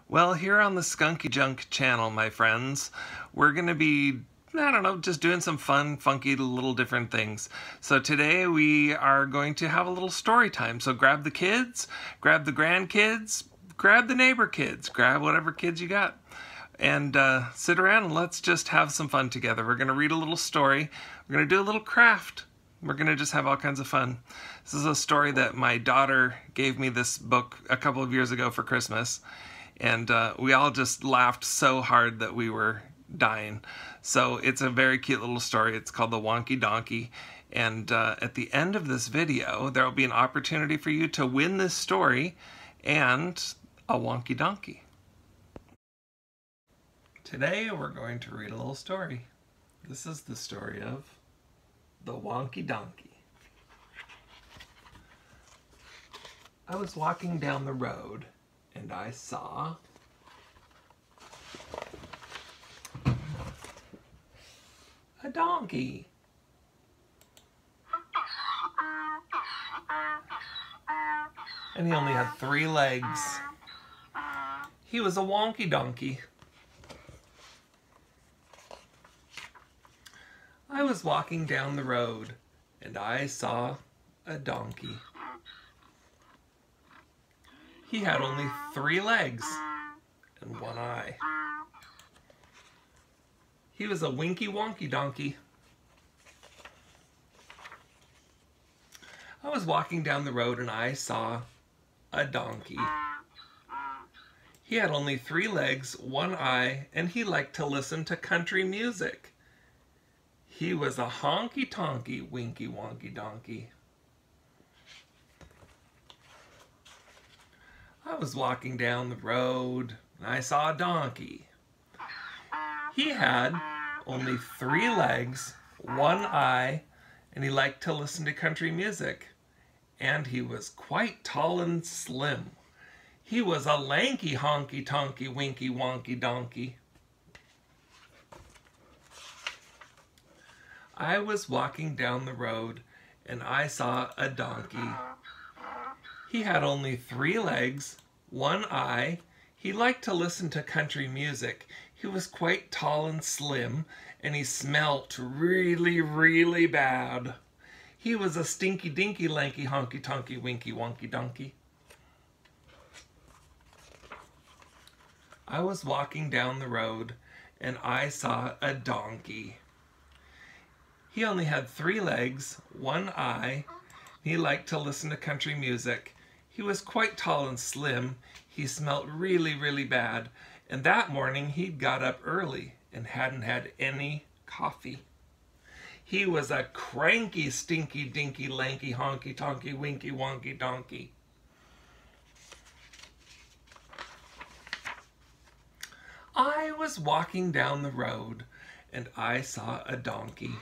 Well, here on the Skunky Junk channel, my friends, we're going to be, I don't know, just doing some fun, funky, little different things. So today we are going to have a little story time. So grab the kids, grab the grandkids, grab the neighbor kids, grab whatever kids you got, and sit around and let's just have some fun together. We're going to read a little story. We're going to do a little craft. We're going to just have all kinds of fun. This is a story that my daughter gave me this book a couple of years ago for Christmas. And we all just laughed so hard that we were dying. So it's a very cute little story. It's called The Wonky Donkey. And at the end of this video, there will be an opportunity for you to win this story and a wonky donkey. Today we're going to read a little story. This is the story of The Wonky Donkey. I was walking down the road and I saw a donkey. And he only had 3 legs. He was a wonky donkey. I was walking down the road and I saw a donkey. He had only 3 legs and 1 eye. He was a winky wonky donkey. I was walking down the road and I saw a donkey. He had only 3 legs, 1 eye, and he liked to listen to country music. He was a honky-tonky winky wonky donkey. I was walking down the road and I saw a donkey. He had only 3 legs, 1 eye, and he liked to listen to country music. And he was quite tall and slim. He was a lanky honky-tonky winky wonky donkey. I was walking down the road and I saw a donkey. He had only 3 legs, 1 eye. He liked to listen to country music. He was quite tall and slim, and he smelt really, really bad. He was a stinky, dinky, lanky, honky, tonky, winky, wonky donkey. I was walking down the road, and I saw a donkey. He only had 3 legs, 1 eye. He liked to listen to country music. He was quite tall and slim. He smelt really, really bad. And that morning he'd got up early and hadn't had any coffee. He was a cranky, stinky, dinky, lanky, honky, tonky, winky, wonky donkey. I was walking down the road and I saw a donkey.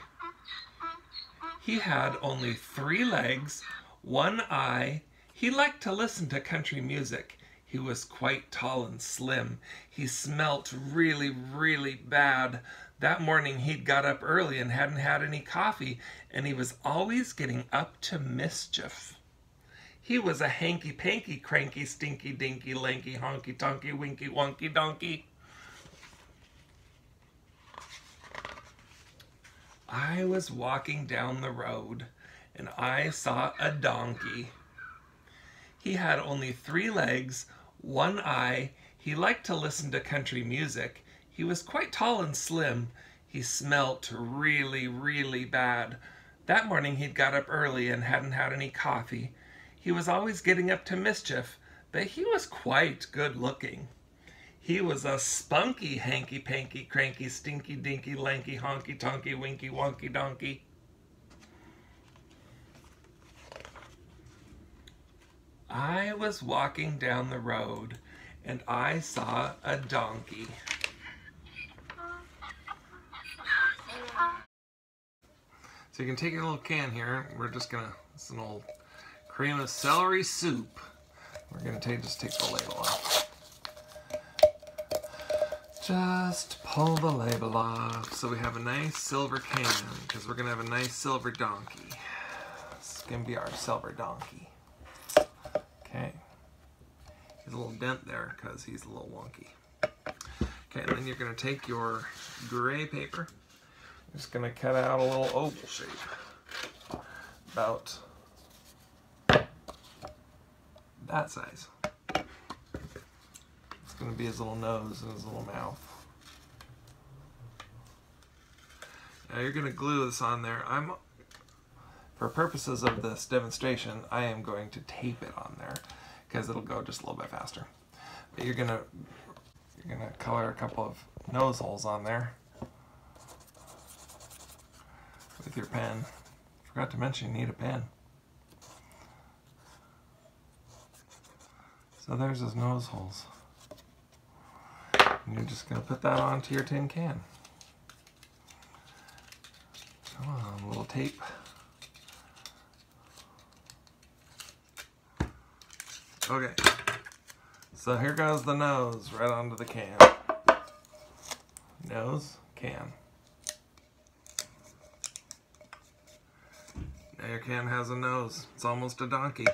He had only 3 legs, 1 eye. He liked to listen to country music. He was quite tall and slim. He smelt really, really bad. That morning he'd got up early and hadn't had any coffee, and he was always getting up to mischief. He was a hanky-panky, cranky, stinky, dinky, lanky, honky-tonky, winky, wonky donkey. I was walking down the road and I saw a donkey. He had only 3 legs, 1 eye. He liked to listen to country music. He was quite tall and slim. He smelt really, really bad. That morning he'd got up early and hadn't had any coffee. He was always getting up to mischief, but he was quite good looking. He was a spunky, hanky-panky, cranky, stinky, dinky, lanky, honky-tonky, winky, wonky donkey. I was walking down the road and I saw a donkey. So you can take your little can here. We're just gonna, it's an old cream of celery soup. We're gonna just take the label off. Just pull the label off so we have a nice silver can, because we're gonna have a nice silver donkey. This is gonna be our silver donkey. Okay. He's a little dent there because he's a little wonky. Okay, and then you're going to take your gray paper. You're just going to cut out a little oval shape. About that size. It's going to be his little nose and his little mouth. Now you're going to glue this on there. For purposes of this demonstration, I am going to tape it on there because it'll go just a little bit faster. But you're gonna color a couple of nose holes on there with your pen. Forgot to mention you need a pen. So there's his nose holes. And you're just gonna put that onto your tin can. Come on, a little tape. Okay, so here goes the nose right onto the can. Nose, can. Now your can has a nose. It's almost a donkey.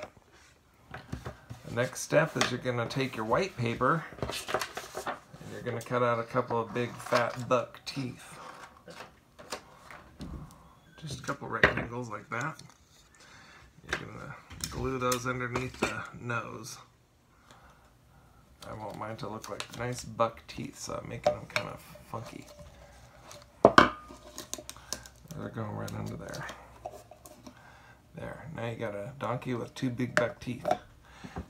The next step is you're going to take your white paper and you're going to cut out a couple of big fat buck teeth. Just a couple rectangles like that. You're going to glue those underneath the nose. I want mine to look like nice buck teeth, so I'm making them kind of funky. They're going right under there. There. Now you got a donkey with two big buck teeth.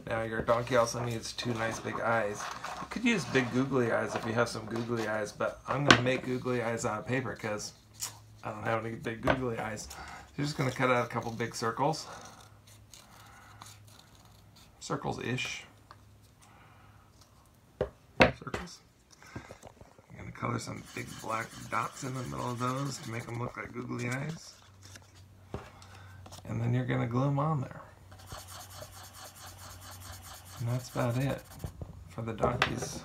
Now your donkey also needs two nice big eyes. You could use big googly eyes if you have some googly eyes, but I'm going to make googly eyes out of paper because I don't have any big googly eyes. So you're just going to cut out a couple big circles. Circles-ish. Circles. I'm going to color some big black dots in the middle of those to make them look like googly eyes. And then you're going to glue them on there. And that's about it for the donkey's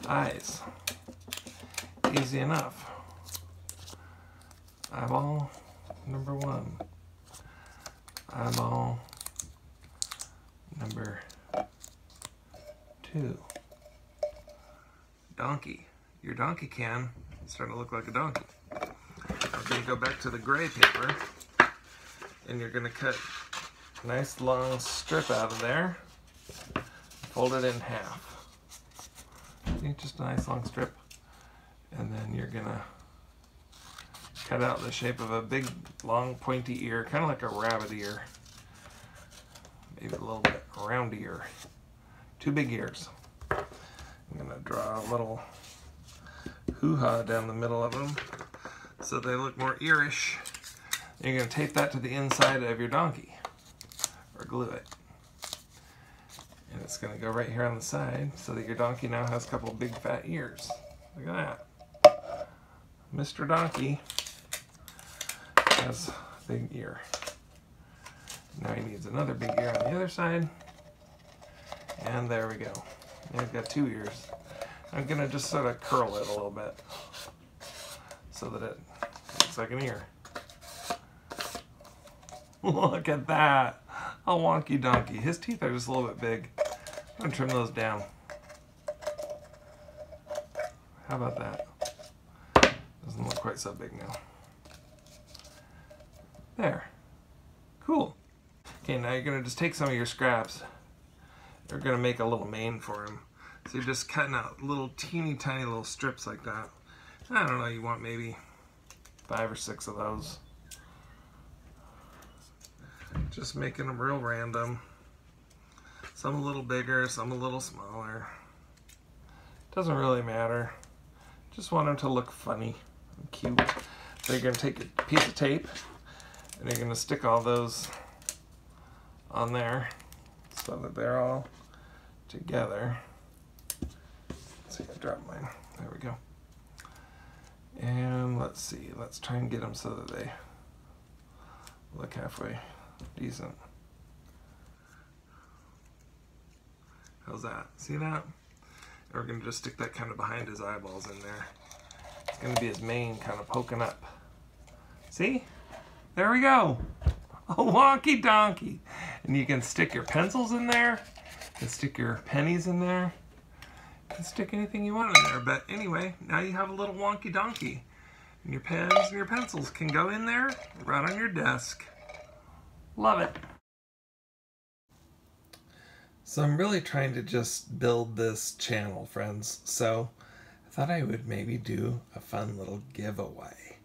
eyes. Easy enough. Eyeball number 1. Eyeball number 2. Donkey. Your donkey can start to look like a donkey. Okay, you go back to the gray paper and you're going to cut a nice long strip out of there. Fold it in half. Just a nice long strip. And then you're going to cut out the shape of a big long pointy ear, kind of like a rabbit ear. Maybe a little bit round ear. 2 big ears. I'm going to draw a little hoo-ha down the middle of them so they look more earish. You're going to tape that to the inside of your donkey, or glue it. And it's going to go right here on the side so that your donkey now has a couple big fat ears. Look at that. Mr. Donkey has a big ear. Now he needs another big ear on the other side. And there we go. Now he's got 2 ears. I'm going to just sort of curl it a little bit so that it looks like an ear. Look at that. A wonky donkey. His teeth are just a little bit big. I'm going to trim those down. How about that? Doesn't look quite so big now. There. Cool. Okay, now you're going to just take some of your scraps. You're going to make a little mane for him. So you're just cutting out little teeny tiny little strips like that. I don't know, you want maybe 5 or 6 of those. Just making them real random. Some a little bigger, some a little smaller. Doesn't really matter. Just want them to look funny and cute. So you're going to take a piece of tape and you're going to stick all those on there so that they're all together. Let's see, I dropped mine. There we go. And let's see, let's try and get them so that they look halfway decent. How's that? See that? And we're going to just stick that kind of behind his eyeballs in there. It's going to be his mane kind of poking up. See? There we go. A wonky donkey. And you can stick your pencils in there You can stick your pennies in there. You can stick anything you want in there. But anyway, now you have a little wonky donkey. And your pens and your pencils can go in there right on your desk. Love it. So I'm really trying to just build this channel, friends. So I thought I would maybe do a fun little giveaway.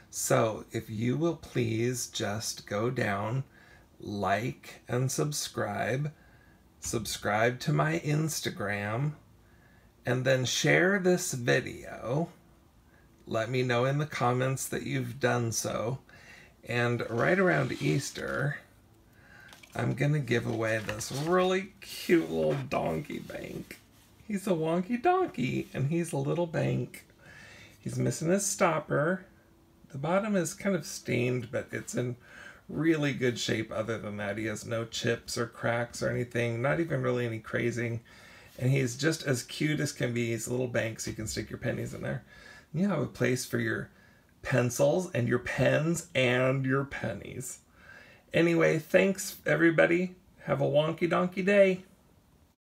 So if you will please just go down, like and subscribe to my Instagram, and then share this video. Let me know in the comments that you've done so. And right around Easter, I'm going to give away this really cute little donkey bank. He's a wonky donkey, and he's a little bank. He's missing his stopper. The bottom is kind of stained, but it's in really good shape. Other than that, he has no chips or cracks or anything, not even really any crazing. And he's just as cute as can be. He's a little bank, so you can stick your pennies in there. You have a place for your pencils and your pens and your pennies. Anyway, thanks everybody. Have a wonky donkey day.